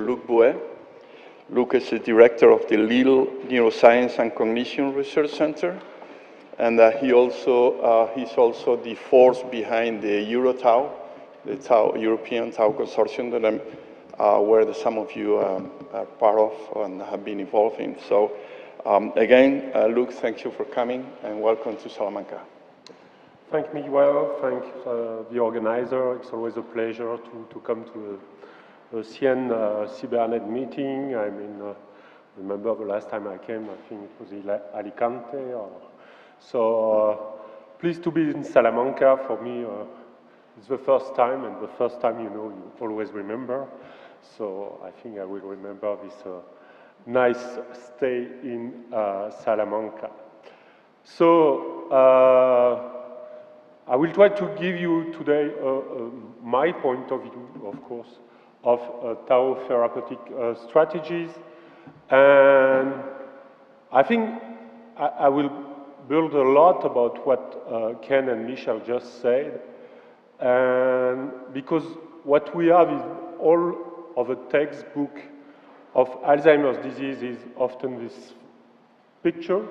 Luc Buée. Luc is the director of the Lille Neuroscience and Cognition Research Center, and he's also the force behind the EuroTau, the European Tau Consortium that I'm aware that some of you are part of and have been involved in. So again, Luc, thank you for coming and welcome to Salamanca. Thank Miguel, thank the organizer. It's always a pleasure to come to a CN Cybernet meeting. I mean, remember the last time I came, I think it was in Alicante. So pleased to be in Salamanca. For me, it's the first time, and the first time, you know, you always remember. So I think I will remember this nice stay in Salamanca. So I will try to give you today my point of view, of course, of Tau therapeutic strategies. And I think I will build a lot about what Ken and Michel just said. And because what we have is all of a textbook of Alzheimer's disease is often this picture.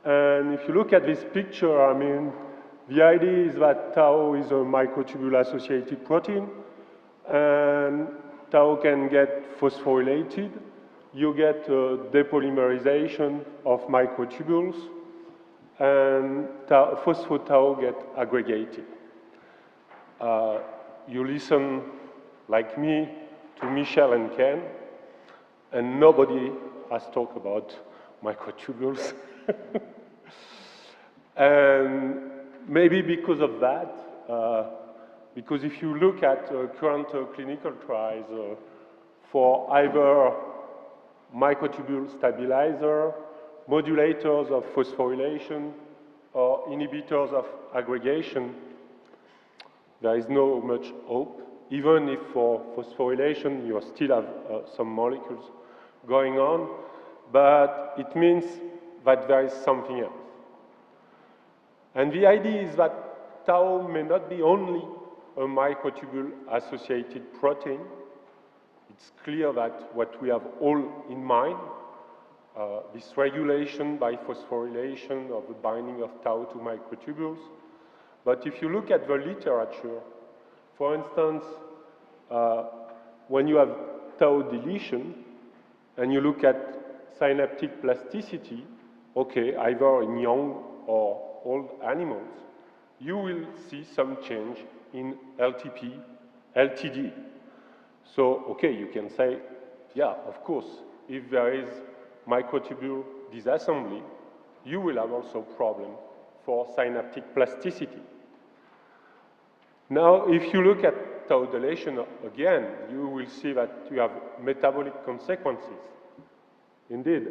And if you look at this picture, I mean, the idea is that Tau is a microtubule-associated protein, and Tau can get phosphorylated. You get depolymerization of microtubules, and phospho-Tau get aggregated. You listen, like me, to Michel and Ken, and nobody has talked about microtubules. And maybe because of that, because if you look at current clinical trials for either microtubule stabilizer, modulators of phosphorylation, or inhibitors of aggregation, there is no much hope. Even if for phosphorylation you still have some molecules going on, but it means that there is something else. And the idea is that Tau may not be only a microtubule-associated protein. It's clear that what we have all in mind, this regulation by phosphorylation of the binding of Tau to microtubules. But if you look at the literature, for instance, when you have Tau deletion, and you look at synaptic plasticity, okay, either in young or old animals, you will see some change in LTP, LTD. So, okay, you can say, yeah, of course, if there is microtubule disassembly, you will have also problem for synaptic plasticity. Now, if you look at Tau deletion again, you will see that you have metabolic consequences. Indeed,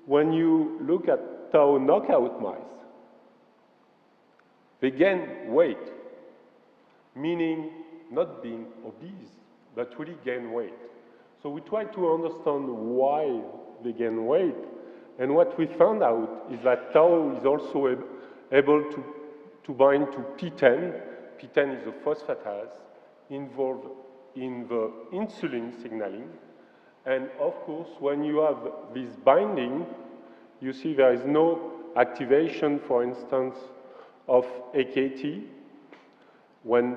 when you look at Tau knockout mice, they gain weight, meaning not being obese, but really gain weight. So we try to understand why they gain weight, and what we found out is that Tau is also able to bind to P10. P10 is a phosphatase involved in the insulin signaling, and of course, when you have this binding, you see there is no activation, for instance, of AKT when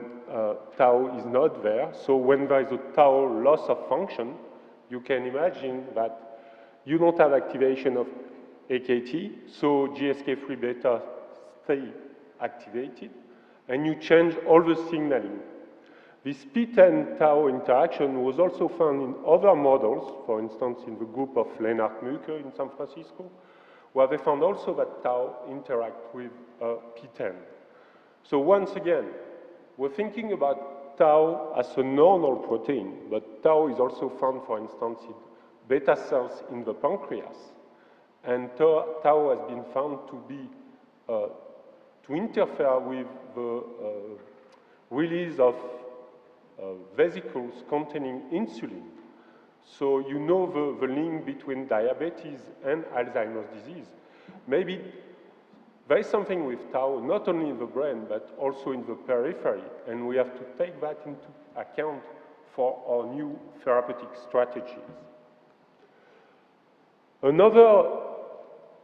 Tau is not there. So when there is a Tau loss of function, you can imagine that you don't have activation of AKT, so GSK3 beta stay activated, and you change all the signaling. This P10 Tau interaction was also found in other models, for instance, in the group of Lennart Müke in San Francisco, where they found also that Tau interact with P10. So once again, we're thinking about Tau as a normal protein, but Tau is also found, for instance, in beta cells in the pancreas. And Tau has been found to be, to interfere with the release of vesicles containing insulin. So you know the link between diabetes and Alzheimer's disease. Maybe there is something with Tau, not only in the brain, but also in the periphery, and we have to take that into account for our new therapeutic strategies. Another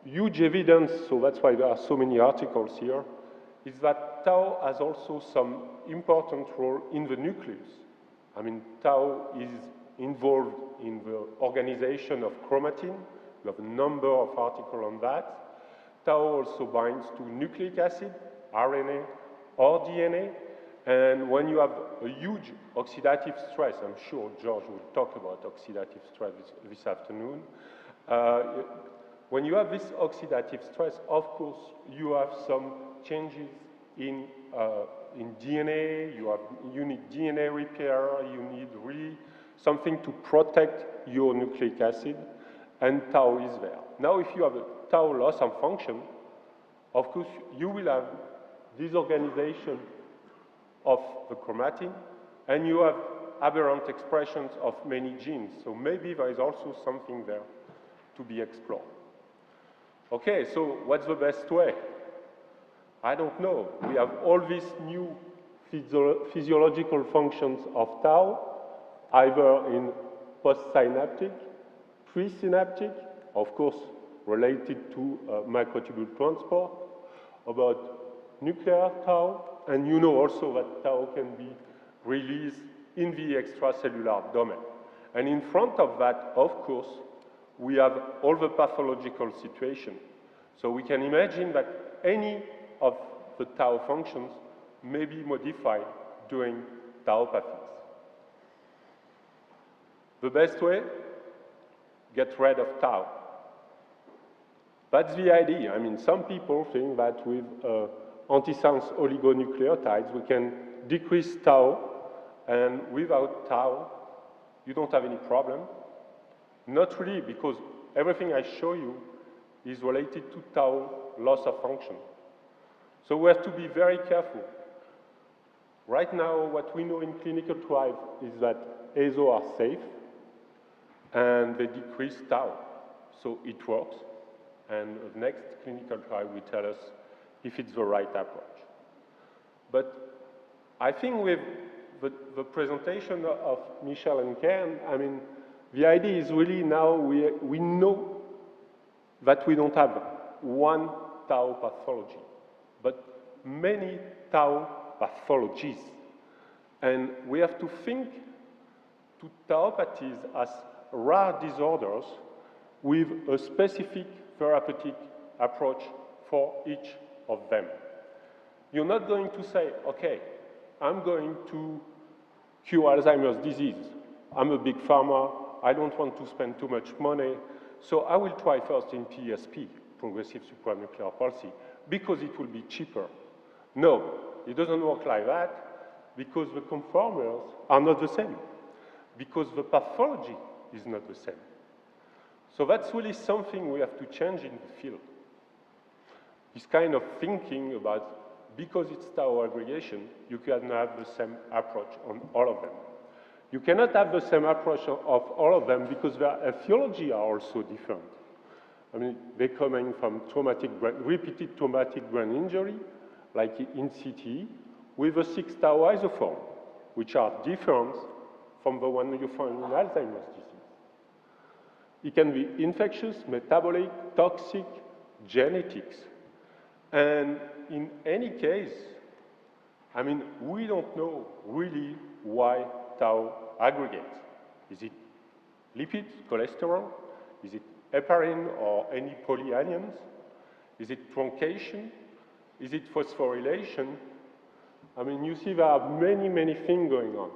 huge evidence, so that's why there are so many articles here, is that tau has also some important role in the nucleus. I mean, tau is involved in the organization of chromatin. We have a number of articles on that. Tau also binds to nucleic acid, RNA, or DNA. And when you have a huge oxidative stress, I'm sure George will talk about oxidative stress this afternoon. When you have this oxidative stress, of course, you have some changes in DNA. You need DNA repair. You need really something to protect your nucleic acid, and tau is there. Now, if you have a tau loss of function, of course, you will have disorganization of the chromatin, and you have aberrant expressions of many genes. So maybe there is also something there to be explored. Okay, so what's the best way? I don't know. We have all these new physiological functions of tau, either in postsynaptic, presynaptic, of course, related to microtubule transport, about nuclear tau, and you know also that tau can be released in the extracellular domain. And in front of that, of course, we have all the pathological situation. So we can imagine that any of the tau functions may be modified during tauopathies. The best way? Get rid of tau. That's the idea. I mean, some people think that with antisense oligonucleotides, we can decrease tau, and without tau, you don't have any problem. Not really, because everything I show you is related to tau loss of function. So we have to be very careful. Right now, what we know in clinical trials is that ASO are safe, and they decrease tau. So it works, and the next clinical trial will tell us if it's the right approach. But I think with the presentation of Michel and Ken, I mean, the idea is really now we know that we don't have one tau pathology, but many tau pathologies. And we have to think to tauopathies as rare disorders with a specific therapeutic approach for each of them. You're not going to say, okay, I'm going to cure Alzheimer's disease. I'm a big pharma. I don't want to spend too much money. So I will try first in PSP, progressive supranuclear palsy, because it will be cheaper. No, it doesn't work like that, because the conformers are not the same, because the pathology is not the same. So that's really something we have to change in the field. This kind of thinking about, because it's tau aggregation, you can have the same approach on all of them. You cannot have the same approach of all of them because their etiology are also different. I mean, they're coming from repeated traumatic brain injury, like in CTE, with a 6-tau isoform, which are different from the one you find in Alzheimer's disease. It can be infectious, metabolic, toxic, genetics. And in any case, I mean, we don't know really why tau aggregates. Is it lipids, cholesterol? Is it heparin or any polyanions? Is it truncation? Is it phosphorylation? I mean, you see there are many, many things going on.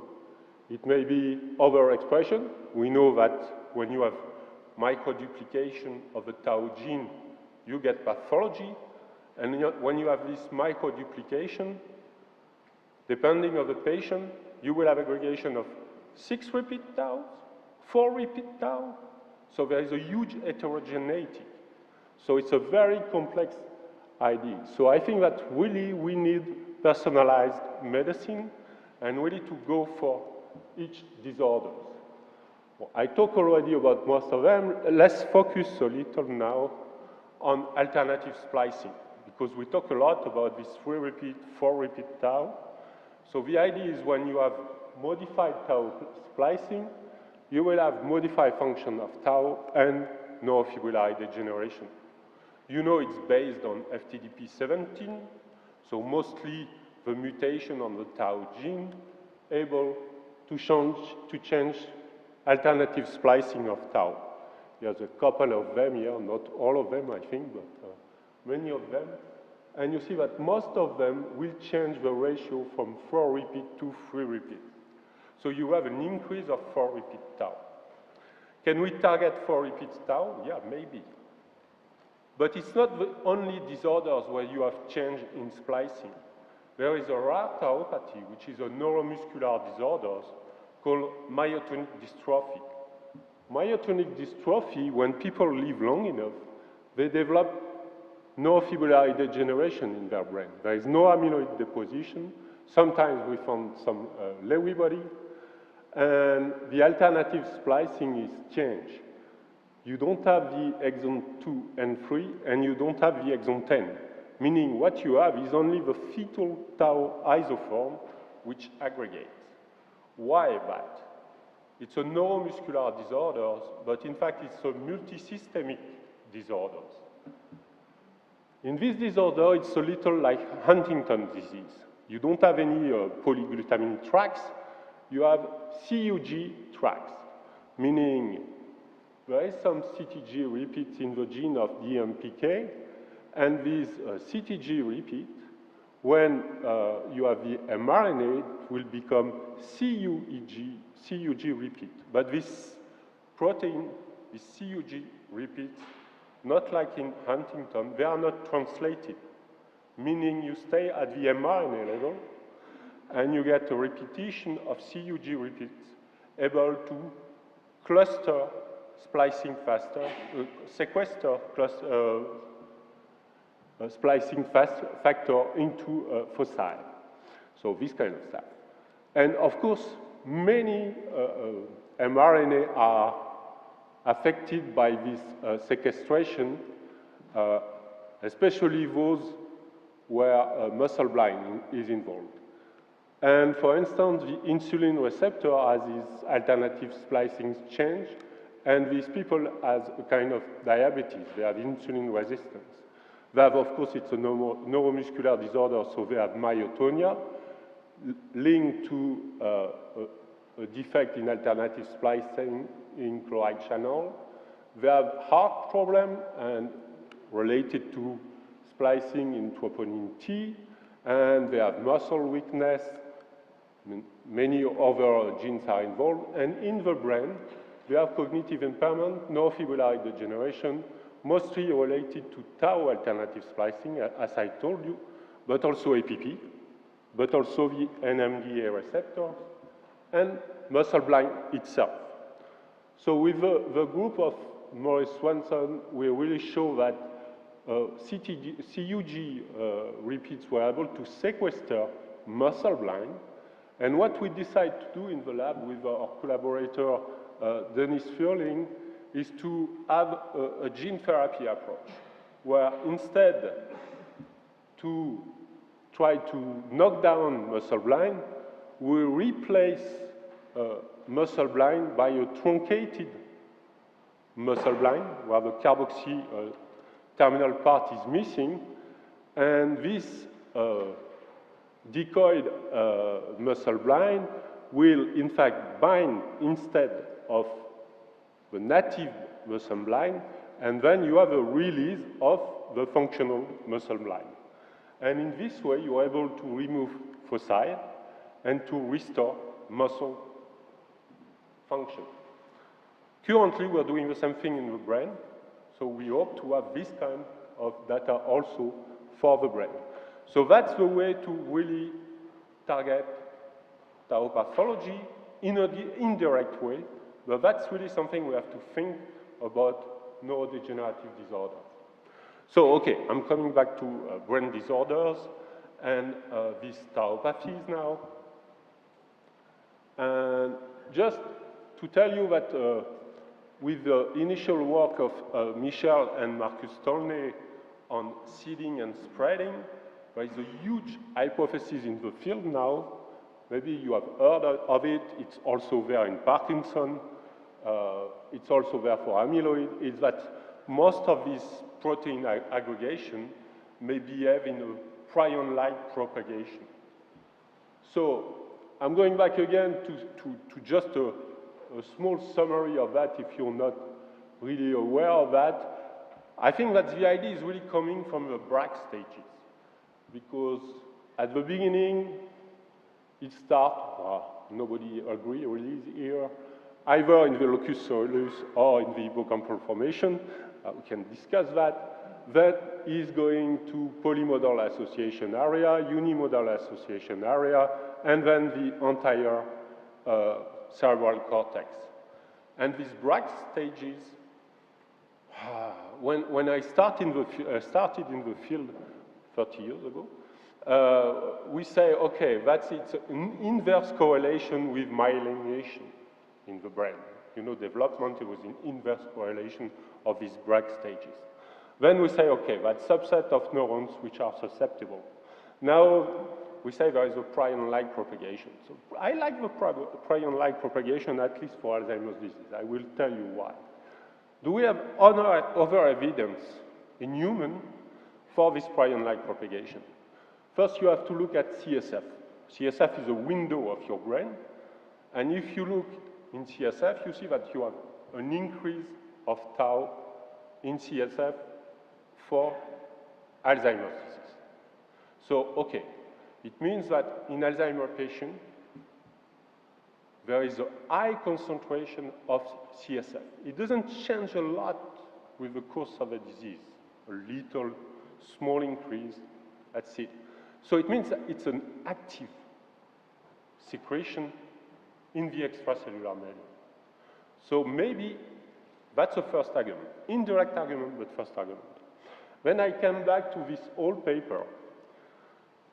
It may be overexpression. We know that when you have microduplication of the tau gene, you get pathology. And when you have this microduplication, depending on the patient, you will have aggregation of 6 repeat tau, 4 repeat tau. So there is a huge heterogeneity. So it's a very complex idea. So I think that really we need personalized medicine and really to go for each disorder. Well, I talked already about most of them. Let's focus a little now on alternative splicing, because we talk a lot about this 3 repeat, 4 repeat tau. So the idea is when you have modified tau splicing, you will have modified function of tau and neurofibrillary degeneration. You know it's based on FTDP17, so mostly the mutation on the tau gene able to change alternative splicing of tau. There's a couple of them here, not all of them, I think, but many of them. And you see that most of them will change the ratio from 4 repeat to 3 repeat. So you have an increase of 4 repeat tau. Can we target 4 repeats tau? Yeah, maybe. But it's not the only disorders where you have change in splicing. There is a rare tauopathy, which is a neuromuscular disorder called myotonic dystrophy. Myotonic dystrophy, when people live long enough, they develop neurofibrillary degeneration in their brain. There is no amyloid deposition. Sometimes we found some Lewy body, and the alternative splicing is changed. You don't have the exon 2 and 3, and you don't have the exon 10, meaning what you have is only the fetal tau isoform which aggregates. Why that? It's a neuromuscular disorder, but in fact it's a multisystemic disorder. In this disorder, it's a little like Huntington disease. You don't have any polyglutamine tracks, you have CUG tracks, meaning there is some CTG repeats in the gene of DMPK, and these CTG repeat, when you have the mRNA, it will become CUG repeat. But this protein, this CUG repeats, not like in Huntington, they are not translated, meaning you stay at the mRNA level, and you get a repetition of CUG repeats, able to cluster splicing faster, sequester splicing factor into foci. So this kind of stuff. And of course, many mRNA are affected by this sequestration, especially those where muscle blind is involved. And for instance, the insulin receptor has these alternative splicing change, and these people have a kind of diabetes. They have insulin resistance. They have, of course, it's a neuromuscular disorder, so they have myotonia linked to a defect in alternative splicing in chloride channel. They have heart problem and related to splicing in troponin T, and they have muscle weakness. Many other genes are involved, and in the brain, they have cognitive impairment, neurofibrillary degeneration, mostly related to tau alternative splicing, as I told you, but also APP, but also the NMDA receptor, and muscle blind itself. So with the group of Morris Swanson, we really show that CUG repeats were able to sequester muscle blind. And what we decide to do in the lab with our collaborator, Dennis Furling, is to have a gene therapy approach, where instead to try to knock down muscle blind, we replace muscle blind by a truncated muscle blind, where the carboxy terminal part is missing, and this decoyed muscle blind will in fact bind instead of the native muscle blind, and then you have a release of the functional muscle blind. And in this way, you are able to remove foci and to restore muscle function. Currently, we're doing the same thing in the brain, so we hope to have this kind of data also for the brain. So that's the way to really target tau pathology in an indirect way, but that's really something we have to think about neurodegenerative disorders. So, okay, I'm coming back to brain disorders and these tauopathies now. And just to tell you that with the initial work of Michel and Marcus Tolnay on seeding and spreading, there is a huge hypothesis in the field now Maybe you have heard of it. It's also there in Parkinson. It's also there for amyloid, is that most of these protein aggregation may behave in a prion-like propagation. So I'm going back again to just a small summary of that if you're not really aware of that. I think that the idea is really coming from the Bragg stages, because at the beginning it starts, nobody agree really here, either in the locus coeruleus or in the hippocampal formation. We can discuss that. That is going to polymodal association area, unimodal association area, and then the entire cerebral cortex. And these Bragg stages, when I started in the field 30 years ago, we say, okay, that's it's an inverse correlation with myelination in the brain. You know, development, it was an inverse correlation of these Bragg stages. Then we say, okay, that subset of neurons which are susceptible. Now we say there is a prion-like propagation. So I like the prion-like propagation, at least for Alzheimer's disease. I will tell you why. Do we have other evidence in human for this prion-like propagation? First, you have to look at CSF. CSF is a window of your brain. And if you look in CSF, you see that you have an increase of tau in CSF for Alzheimer's disease. So, okay, it means that in Alzheimer's patient, there is a high concentration of CSF. It doesn't change a lot with the course of the disease. A little, small increase, that's it. So it means that it's an active secretion in the extracellular milieu. So maybe that's the first argument. Indirect argument, but first argument. Then I came back to this old paper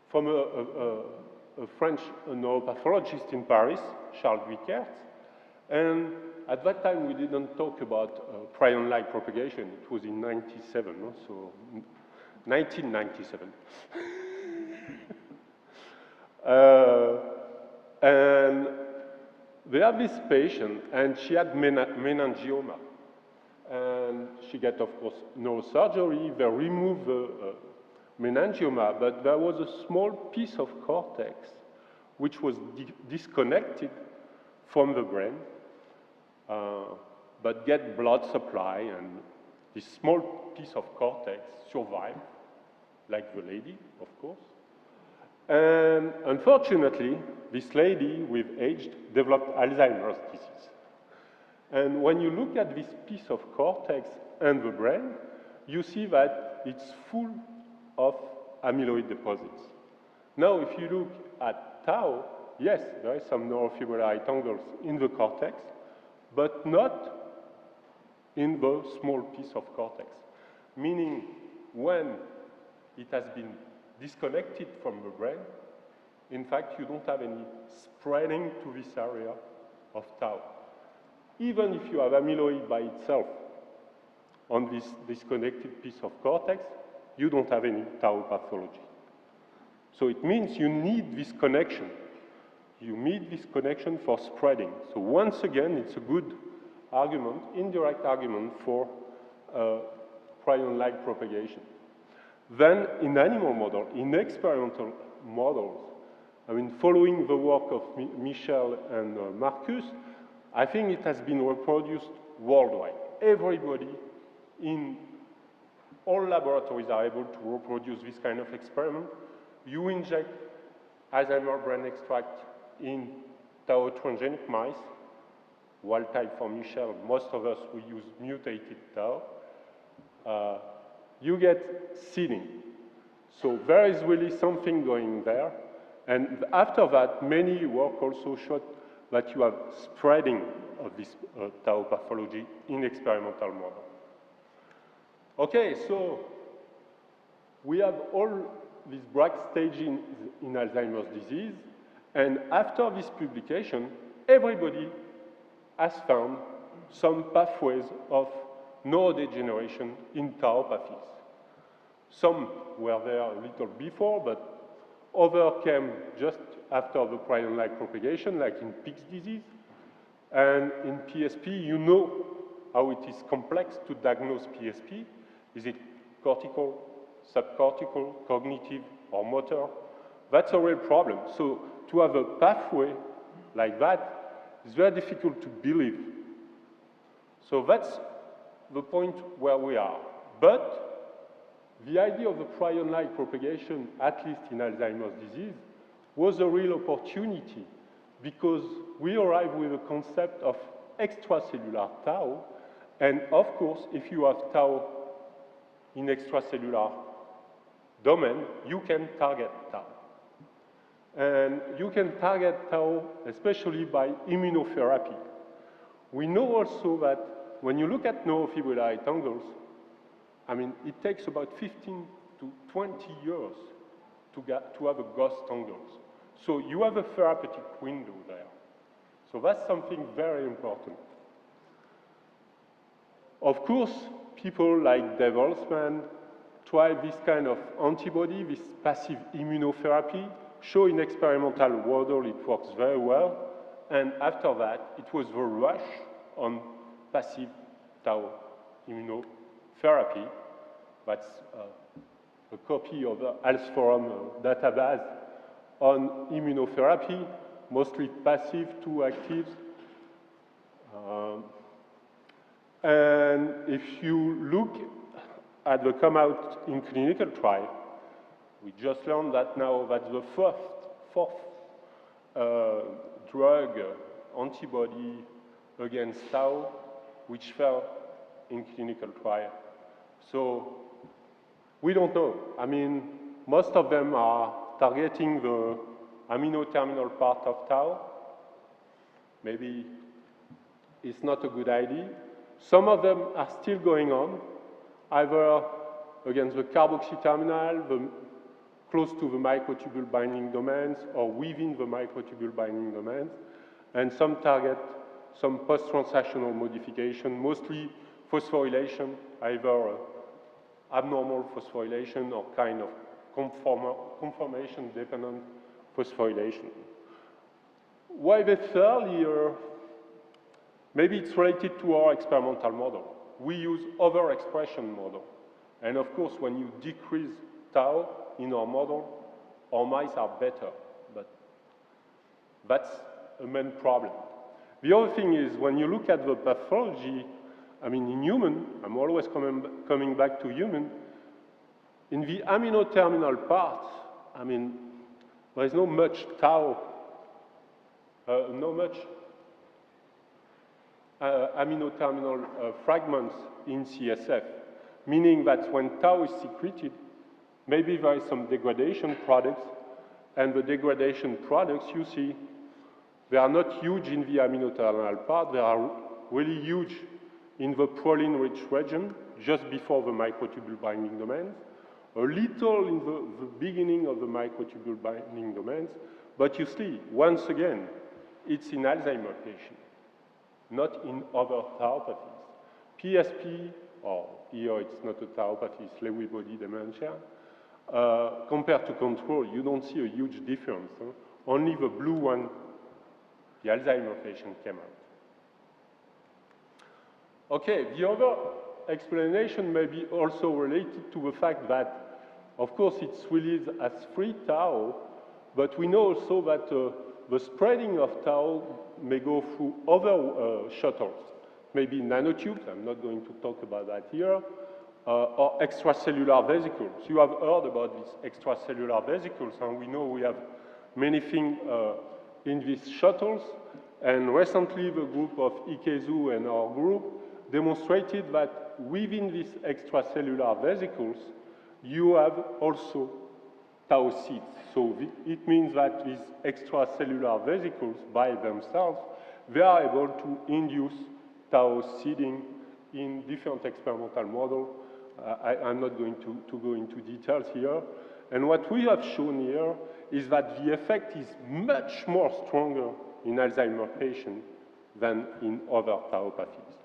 from a French neuropathologist in Paris, Charles Guiquert. And at that time, we didn't talk about prion-like propagation. It was in 97, no? So 1997. And they have this patient, and she had meningioma. And she got, of course, neurosurgery. They removed the meningioma, but there was a small piece of cortex which was disconnected from the brain, but get blood supply, and this small piece of cortex survived, like the lady, of course. And unfortunately, this lady with age developed Alzheimer's disease. And when you look at this piece of cortex and the brain, you see that it's full of amyloid deposits. Now, if you look at tau, yes, there is some neurofibrillary tangles in the cortex, but not in the small piece of cortex. Meaning, when it has been disconnected from the brain, in fact, you don't have any spreading to this area of tau. Even if you have amyloid by itself on this disconnected piece of cortex, you don't have any tau pathology. So it means you need this connection. You need this connection for spreading. So once again, it's a good argument, indirect argument for prion-like propagation. Then in animal model, in experimental models, I mean, following the work of Michel and Marcus, I think it has been reproduced worldwide. Everybody in all laboratories are able to reproduce this kind of experiment. You inject Alzheimer's brain extract in tau transgenic mice, wild type for Michel. Most of us, we use mutated tau. You get seeding. So there is really something going there. And after that, many work also showed that you have spreading of this tau pathology in experimental model. Okay, so we have all these Bragg stages in Alzheimer's disease, and after this publication, everybody has found some pathways of neurodegeneration in tauopathies. Some were there a little before, but Other came just after the prion-like propagation, like in Pick's disease. And in PSP, you know how it is complex to diagnose PSP. Is it cortical, subcortical, cognitive, or motor? That's a real problem. So to have a pathway like that is very difficult to believe. So that's the point where we are. But the idea of the prion-like propagation, at least in Alzheimer's disease, was a real opportunity because we arrived with a concept of extracellular tau. And of course, if you have tau in extracellular domain, you can target tau. And you can target tau especially by immunotherapy. We know also that when you look at neurofibrillary tangles, I mean, it takes about 15 to 20 years to have a ghost tangles. So you have a therapeutic window there. So that's something very important. Of course, people like Dave Holtzman try this kind of antibody, this passive immunotherapy, show in experimental model it works very well, and after that, it was the rush on passive tau immunotherapy. That's a copy of the Alzforum database on immunotherapy, mostly passive, 2 actives. And if you look at the come out in clinical trial, we just learned that now that's the fourth drug antibody against tau, which fell in clinical trial. So we don't know. I mean, most of them are targeting the amino terminal part of tau. Maybe it's not a good idea. Some of them are still going on, either against the carboxy terminal, close to the microtubule binding domains, or within the microtubule binding domains, and some target some post-translational modification, mostly phosphorylation, either abnormal phosphorylation or kind of conformation-dependent phosphorylation. Why they fell here? Maybe it's related to our experimental model. We use overexpression model. And of course, when you decrease tau in our model, our mice are better. But that's a main problem. The other thing is, when you look at the pathology, I mean, in human, I'm always coming back to human, in the amino terminal part, I mean, there is no much tau, no much amino terminal fragments in CSF, meaning that when tau is secreted, maybe there is some degradation products, and the degradation products, you see, they are not huge in the amino terminal part, they are really huge in the proline-rich region, just before the microtubule binding domains, a little in the beginning of the microtubule binding domains, but you see, once again, it's in Alzheimer's patients, not in other tauopathies. PSP, or here it's not a tauopathy, it's Lewy body dementia, compared to control, you don't see a huge difference. Huh? Only the blue one, the Alzheimer's patient, came out. Okay, the other explanation may be also related to the fact that, of course, it's released as free tau, but we know also that the spreading of tau may go through other shuttles, maybe nanotubes, I'm not going to talk about that here, or extracellular vesicles. You have heard about these extracellular vesicles, and we know we have many things in these shuttles, and recently the group of Ikezu and our group demonstrated that within these extracellular vesicles, you have also tau seeds. So it means that these extracellular vesicles, by themselves, they are able to induce tau seeding in different experimental models. I'm not going to go into details here. And what we have shown here is that the effect is much more stronger in Alzheimer's patients than in other tauopathies.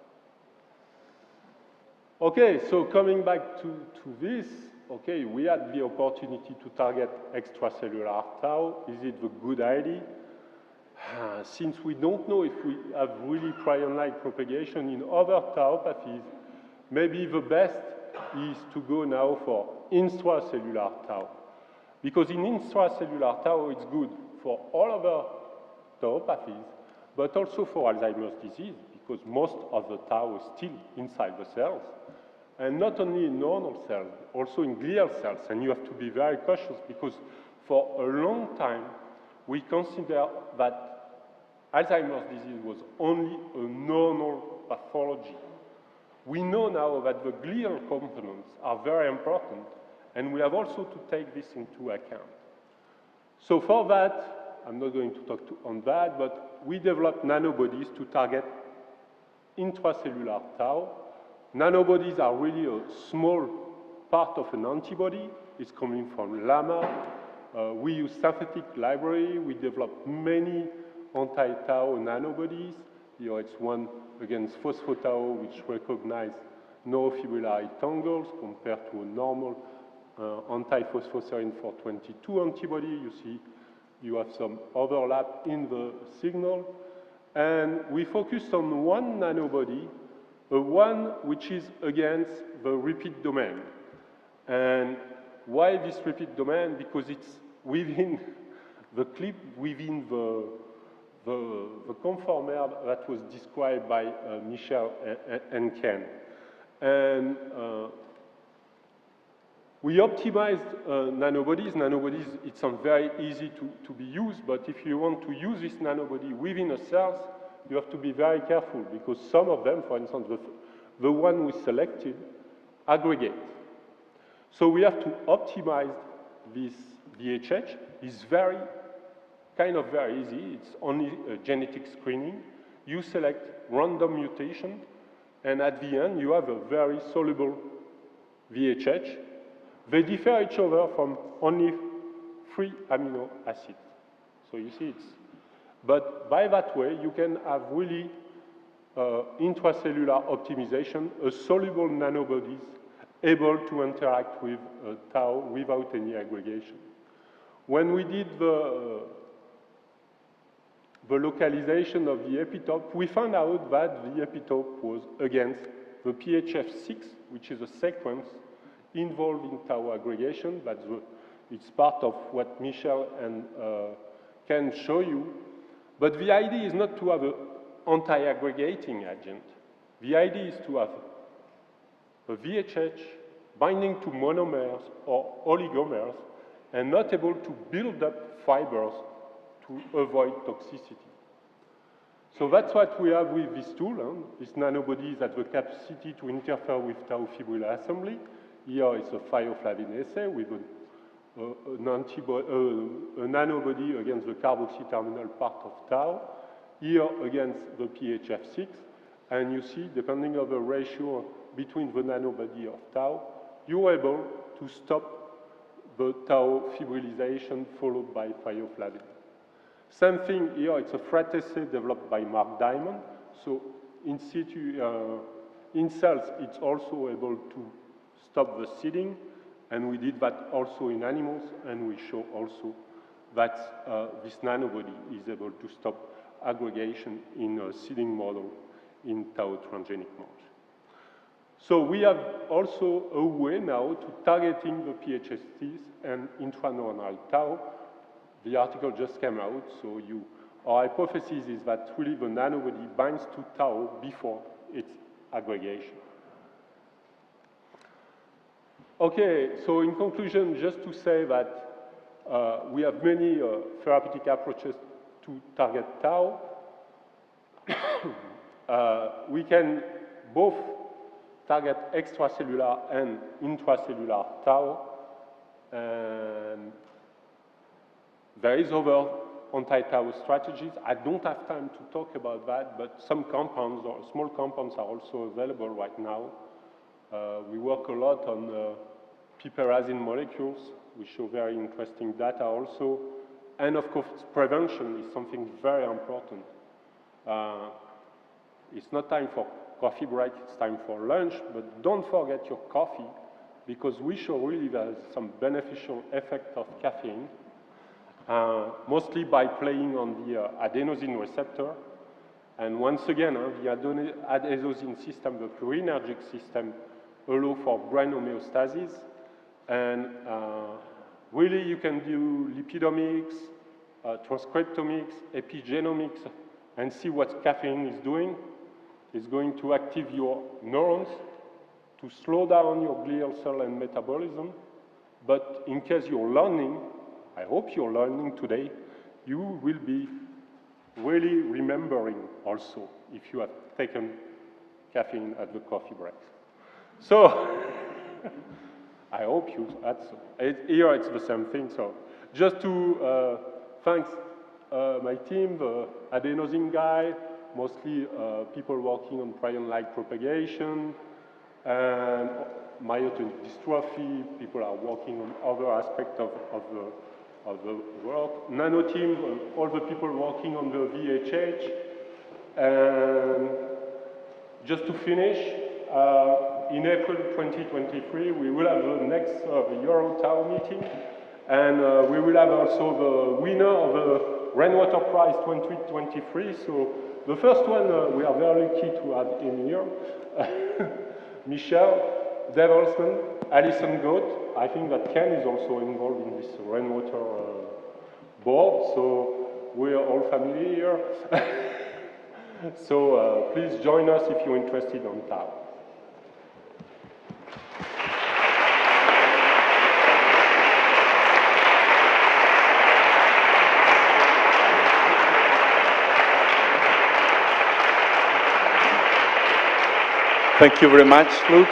Okay, so coming back to this, okay, we had the opportunity to target extracellular tau. Is it the good idea? Since we don't know if we have really prion-like propagation in other tauopathies, maybe the best is to go now for intracellular tau. Because in intracellular tau, it's good for all other tauopathies, but also for Alzheimer's disease, because most of the tau is still inside the cells. And not only in normal cells, also in glial cells. And you have to be very cautious, because for a long time, we consider that Alzheimer's disease was only a normal pathology. We know now that the glial components are very important, and we have also to take this into account. So for that, I'm not going to talk on that, but we developed nanobodies to target intracellular tau. Nanobodies are really a small part of an antibody. It's coming from llama. We use synthetic library. We developed many anti-tau nanobodies. Here it's one against phosphotau, which recognize neurofibrillary tangles compared to a normal anti-phosphoserine 422 antibody. You see you have some overlap in the signal. And we focused on one nanobody, one which is against the repeat domain. And why this repeat domain? Because it's within the clip, within the conformer that was described by Michel and Ken. And we optimized nanobodies. Nanobodies, it's very easy to be used, but if you want to use this nanobody within a cells, you have to be very careful, because some of them, for instance, the one we selected, aggregate. So we have to optimize this VHH. It's kind of very easy. It's only a genetic screening. You select random mutation, and at the end, you have a very soluble VHH. They differ each other from only 3 amino acids. So you see but by that way, you can have really intracellular optimization, a soluble nanobodies able to interact with tau without any aggregation. When we did the localization of the epitope, we found out that the epitope was against the PHF6, which is a sequence involved in tau aggregation. It's part of what Michel and can show you. But the idea is not to have an anti-aggregating agent. The idea is to have a VHH binding to monomers or oligomers and not able to build up fibers to avoid toxicity. So that's what we have with this tool. This nanobody has the capacity to interfere with tau fibrillar assembly. Here is a thioflavin assay with a nanobody against the carboxy terminal part of tau. Here against the PHF6. And you see, depending on the ratio between the nanobody of tau, you're able to stop the tau fibrillization followed by thioflavin. Same thing here, it's a fret assay developed by Mark Diamond. So in situ, in cells, it's also able to stop the seeding, and we did that also in animals, and we show also that this nanobody is able to stop aggregation in a seeding model in tau transgenic mouse. So we have also a way now to targeting the PHSTs and intraneuronal tau. The article just came out, so our hypothesis is that really the nanobody binds to tau before its aggregation. Okay, so in conclusion, just to say that we have many therapeutic approaches to target tau. We can both target extracellular and intracellular tau. And there is other anti-tau strategies. I don't have time to talk about that, but some compounds or small compounds are also available right now. We work a lot on piperazine molecules. We show very interesting data also. And of course, prevention is something very important. It's not time for coffee break, it's time for lunch, but don't forget your coffee. because we show really there's some beneficial effect of caffeine, mostly by playing on the adenosine receptor. And once again, the adenosine system, the cholinergic system, allow for brain homeostasis. And really, you can do lipidomics, transcriptomics, epigenomics, and see what caffeine is doing. It's going to activate your neurons to slow down your glial cell and metabolism. But in case you're learning, I hope you're learning today, you will be really remembering also if you have taken caffeine at the coffee break. So, I hope you had so. Here it's the same thing. So, just to thank my team, the adenosine guy, mostly people working on prion-like propagation, and myotonic dystrophy, people are working on other aspects of the work. Nano team, all the people working on the VHH. And just to finish, in April 2023, we will have the next Euro-Tau meeting, and we will have also the winner of the Rainwater Prize 2023. So the first one we are very lucky to have in here. Michel, Dave Olsman, Alison Goat. I think that Ken is also involved in this rainwater board, so we are all family here. So please join us if you're interested on Tau. Thank you very much, Luke.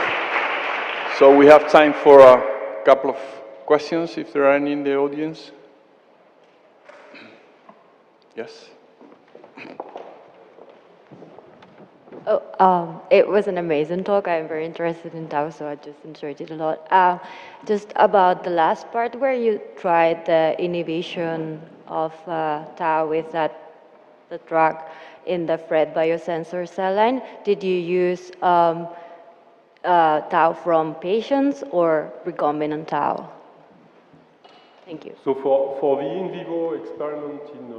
So we have time for a couple of questions, if there are any in the audience. Yes? Oh, it was an amazing talk. I'm very interested in Tau, so I just enjoyed it a lot. Just about the last part where you tried the inhibition of Tau with the drug in the Fred biosensor cell line, did you use Tau from patients or recombinant Tau? Thank you. So for the in vivo experiment in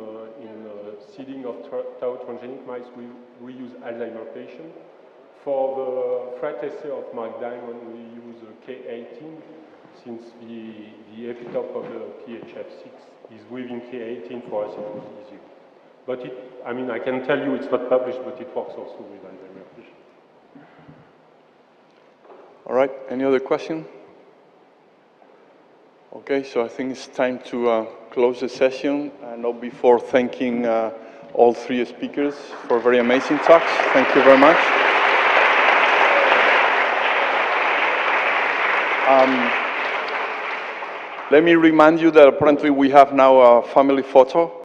seeding of Tau transgenic mice, we use Alzheimer patient. For the Fred assay of Mark Diamond, we use K18, since the epitope of the PHF6 is within K18. For us it was easier. But I mean, I can tell you it's not published, but it works also with Alzheimer patient. All right, any other question? Okay, so I think it's time to close the session, and not before thanking all three speakers for very amazing talks. Thank you very much. Let me remind you that apparently we have now a family photo.